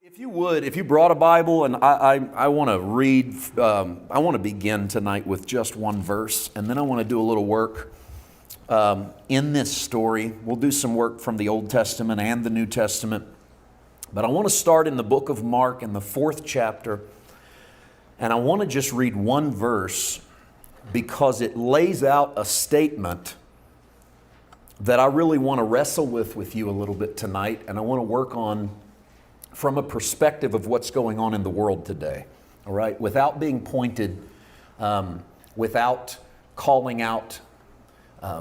If you would, if you brought a Bible, and I want to read, I want to begin tonight with just one verse, and then I want to do a little work in this story. We'll do some work from the Old Testament and the New Testament, but I want to start in the book of Mark in the 4th chapter, and I want to just read one verse because it lays out a statement that I really want to wrestle with you a little bit tonight, and I want to work on from a perspective of what's going on in the world today, all right? Without being pointed, without calling out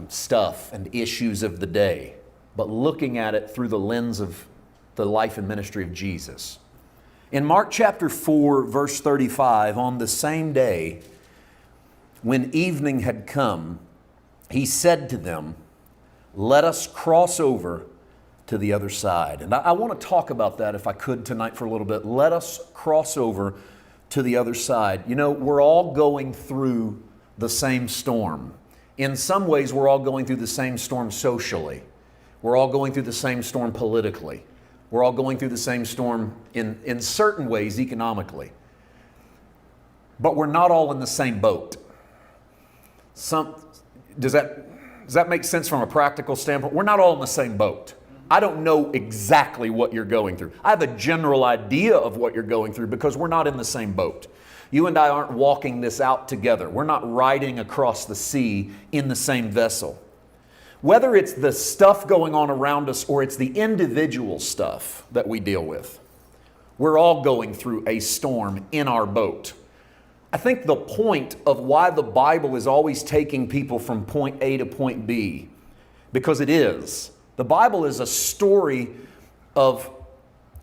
stuff and issues of the day, but looking at it through the lens of the life and ministry of Jesus. In Mark chapter 4, verse 35, on the same day, when evening had come, he said to them, "Let us cross over to the other side." And I want to talk about that, if I could, tonight for a little bit. Let us cross over to the other side. You know, we're all going through the same storm. In some ways, we're all going through the same storm socially. We're all going through the same storm politically. We're all going through the same storm in certain ways economically. But we're not all in the same boat. Does that make sense from a practical standpoint? We're not all in the same boat. I don't know exactly what you're going through. I have a general idea of what you're going through because we're not in the same boat. You and I aren't walking this out together. We're not riding across the sea in the same vessel. Whether it's the stuff going on around us or it's the individual stuff that we deal with, we're all going through a storm in our boat. I think the point of why the Bible is always taking people from point A to point B, because it is. The Bible is a story of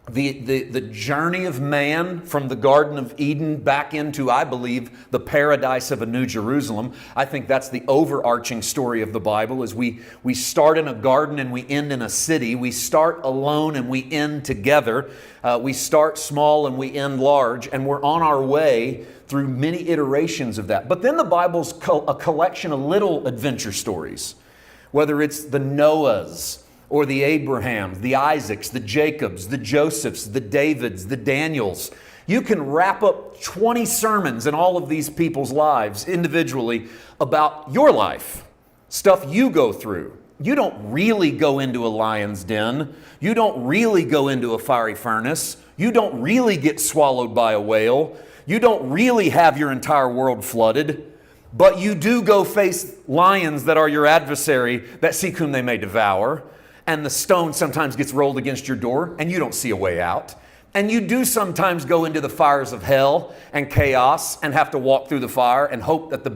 the journey of man from the Garden of Eden back into, I believe, the paradise of a New Jerusalem. I think that's the overarching story of the Bible, is we start in a garden and we end in a city. We start alone and we end together. We start small and we end large, and we're on our way through many iterations of that. But then the Bible's a collection of little adventure stories. Whether it's the Noahs or the Abrahams, the Isaacs, the Jacobs, the Josephs, the Davids, the Daniels. You can wrap up 20 sermons in all of these people's lives individually about your life, stuff you go through. You don't really go into a lion's den. You don't really go into a fiery furnace. You don't really get swallowed by a whale. You don't really have your entire world flooded. But you do go face lions that are your adversary that seek whom they may devour. And the stone sometimes gets rolled against your door and you don't see a way out. And you do sometimes go into the fires of hell and chaos and have to walk through the fire and hope that the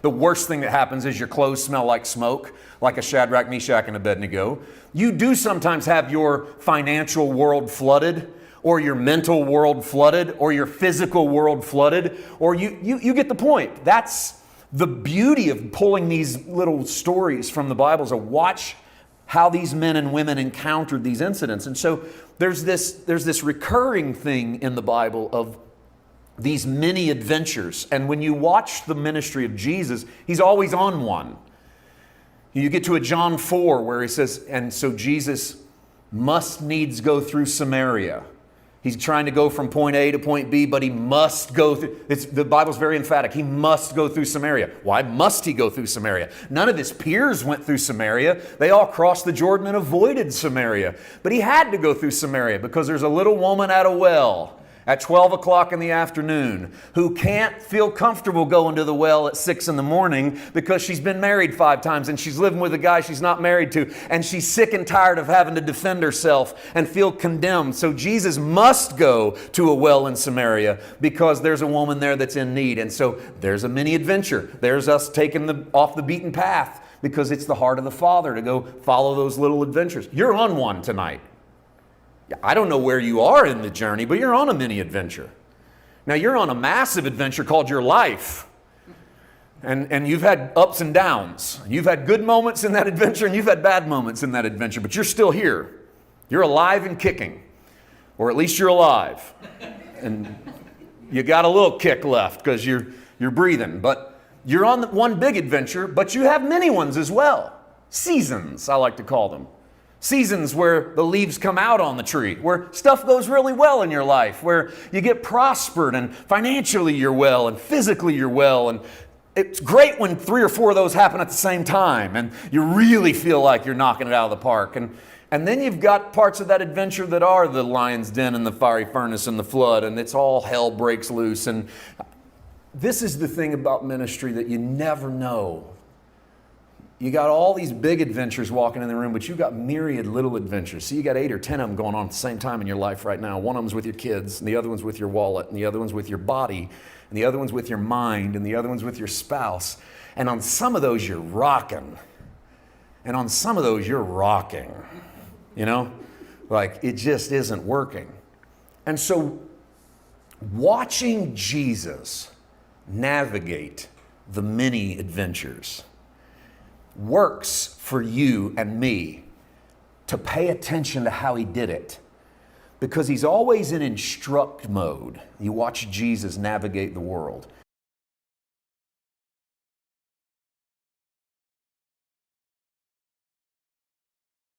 worst thing that happens is your clothes smell like smoke, like a Shadrach, Meshach, and Abednego. You do sometimes have your financial world flooded, or your mental world flooded, or your physical world flooded, or you get the point. That's the beauty of pulling these little stories from the Bible, is to watch how these men and women encountered these incidents. And so there's this recurring thing in the Bible of these many adventures. And when you watch the ministry of Jesus, he's always on one. You get to a John 4 where he says, and so Jesus must needs go through Samaria. He's trying to go from point A to point B, but he must go through. The Bible's very emphatic. He must go through Samaria. Why must he go through Samaria? None of his peers went through Samaria. They all crossed the Jordan and avoided Samaria. But he had to go through Samaria because there's a little woman at a well at 12 o'clock in the afternoon who can't feel comfortable going to the well at 6 in the morning because she's been married 5 times and she's living with a guy she's not married to, and she's sick and tired of having to defend herself and feel condemned. So Jesus must go to a well in Samaria because there's a woman there that's in need. And so there's a mini adventure. There's us taking off the beaten path because it's the heart of the Father to go follow those little adventures. You're on one tonight. I don't know where you are in the journey, but you're on a mini adventure. Now you're on a massive adventure called your life. And you've had ups and downs. You've had good moments in that adventure and you've had bad moments in that adventure, but you're still here. You're alive and kicking. Or at least you're alive. And you got a little kick left because you're breathing. But you're on one big adventure, but you have many ones as well. Seasons, I like to call them. Seasons where the leaves come out on the tree, where stuff goes really well in your life, where you get prospered and financially you're well and physically you're well. And it's great when 3 or 4 of those happen at the same time and you really feel like you're knocking it out of the park. And then you've got parts of that adventure that are the lion's den and the fiery furnace and the flood, and it's all hell breaks loose. And this is the thing about ministry that you never know. You got all these big adventures walking in the room, but you got myriad little adventures. So you got 8 or 10 of them going on at the same time in your life right now. One of them's with your kids, and the other one's with your wallet, and the other one's with your body, and the other one's with your mind, and the other one's with your spouse. And on some of those you're rocking, and on some of those you're rocking. You know, like it just isn't working. And so watching Jesus navigate the many adventures works for you and me to pay attention to how he did it, because he's always in instruct mode. You watch Jesus navigate the world.